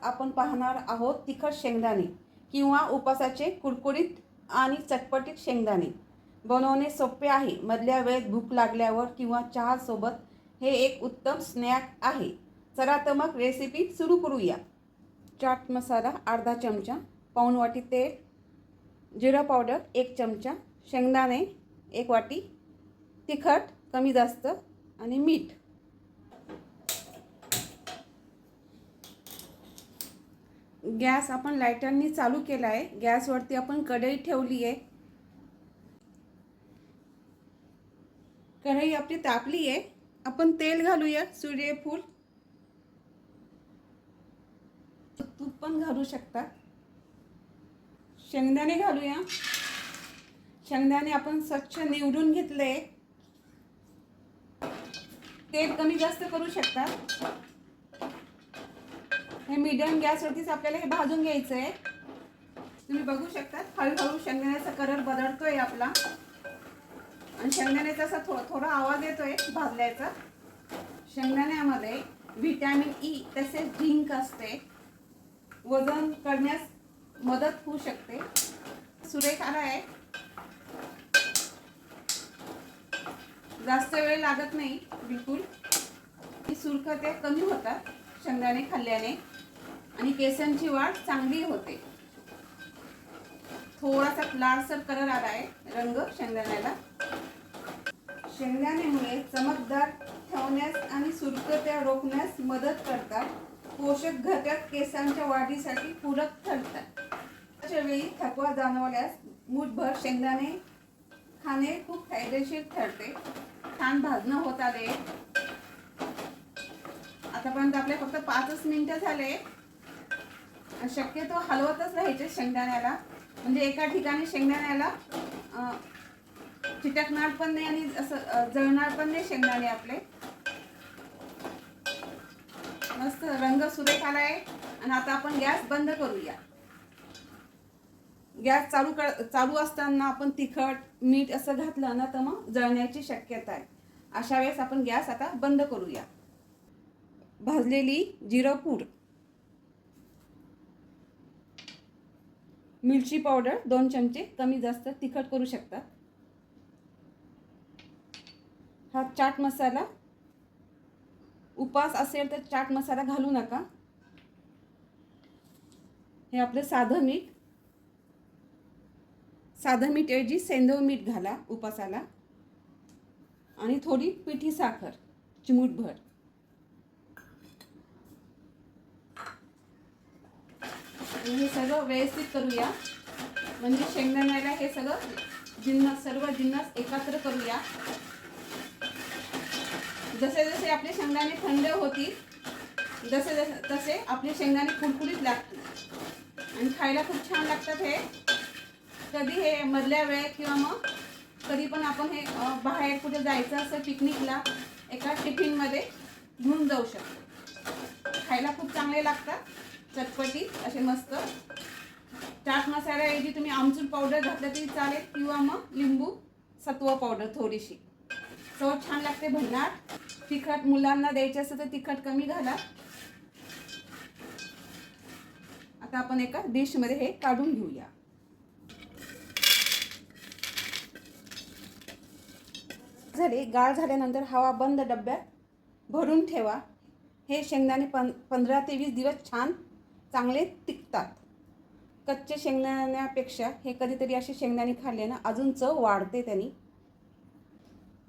आपण पाहणार आहोत तिखट शेंगदाणे किंवा उपासाचे कुरकुरीत आणि चटपटीत शेंगदाणे. बनवणे सोपे आहे. मधल्या वेळेत भूक लागल्यावर किंवा चहासोबत हे एक उत्तम स्नॅक आहे. चला तर मग रेसिपी सुरू करूया. चाट मसाला अर्धा चमचा, पाऊण वाटी तेल, जिरा पावडर 1 चमचा, शेंगदाणे 1 वाटी, तिखट कमी जास्त आणि मीठ. गॅस आपण लायटरनी चालू केला आहे. गॅसवरती आपण कढई ठेवली आहे. कढई आपली तापली आहे. आपण तेल घालूया. सूर्यफूल, तूप पण घालू शकता. शेंगदाणे घालूया. शेंगदाणे आपण स्वच्छ निवडून घेतले. तेल कमी जास्त करू शकता. हे मीडियम गॅसवरतीच आपल्याला हे भाजून घ्यायचं आहे. तुम्ही बघू शकता हळूहळू शेंगदाण्याचा कलर बदलतोय आपला आणि शेंगदाण्याचा असा थोडा आवाज येतोय भाजल्याचा. शेंगदाण्यामध्ये व्हिटॅमिन ई तसेच झिंक असते. वजन करण्यास मदत होऊ शकते. सुरेख आला आहे. जास्त वेळ लागत नाही बिलकुल. सुरकत्या कमी होतात शेंगदाणे खाल्ल्याने आणि केसांची वाढ चांगली होते. थोडासा लालसर कलर आला आहे रंग शेंगदाण्याला. शेंगदाण्यामुळे चमकदार ठेवण्यास आणि सुरकत्या रोखण्यास मदत करतात. पोषक घटक केसांच्या वाढीसाठी पूरक ठरतात. अशा वेळी थकवा जाणवल्यास मूठभर शेंगदाणे खाणे खूप फायदेशीर ठरते. छान भाजणं होत आले. आतापर्यंत आपले फक्त 5 मिनिटं झाले. शक्यतो हलवतच राहायचे शेंगदाण्याला, म्हणजे एका ठिकाणी शेंगदाण्याला चिटकणार पण नाही आणि असं जळणार पण नाही शेंगदाणे आपले. मस्त रंग सुरेख आलाय. आणि आता आपण गॅस बंद करूया. गॅस चालू असताना आपण तिखट मीठ असं घातलं ना तर मग जळण्याची शक्यता आहे. अशा वेळेस आपण गॅस आता बंद करूया. भाजलेली जिरं पूड, मिरची पावडर 2 चमचे, कमी जास्त तिखट करू शकतात. हा चाट मसाला. उपास असेल तर चाट मसाला घालू नका. हे आपलं साधं मीठ. साधं मीठ ऐवजी सेंधव मीठ घाला उपासाला. आणि थोडी पिठी साखर चिमूटभर. हे सगळं व्यवस्थित करूया. म्हणजे शेंगदाण्याला हे सगळं सर्व जिन्नस एकत्र करूया. जसे जसे आपले शेंगदाणे थंड होतील तसे आपले शेंगदाणे कुरकुरीत लागतील आणि खायला खूप छान लागतात. हे कधी हे मधल्या वेळेत किंवा मग कधी पण आपण हे बाहेर कुठे जायचं असं पिकनिकला एका टिफिनमध्ये घेऊन जाऊ शकतो. खायला खूप चांगले लागतात, चटपटीत असे मस्त. चाट मसाल्याऐवजी तुम्ही आमचूर पावडर घातलं तरी चालेल किंवा मग लिंबू सत्व पावडर थोडीशी. चव छान लागते, भन्नाट. तिखट मुलांना द्यायचे असेल तर तिखट कमी घाला. आता आपण एका डिशमध्ये हे काढून घेऊया. झाले. गाळ झाल्यानंतर हवा बंद डब्यात भरून ठेवा. हे शेंगदाणे 15 ते 20 दिवस छान चांगले टिकतात. कच्चे शेंगदाण्यापेक्षा हे कधीतरी असे शेंगदाणे खाल्ले ना अजून चव वाढते त्यांनी.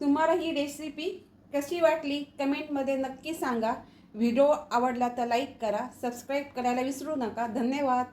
तुम्हाला ही रेसिपी कशी वाटली कमेंटमध्ये नक्की सांगा. व्हिडिओ आवडला तर लाईक करा. सबस्क्राईब करायला विसरू नका. धन्यवाद.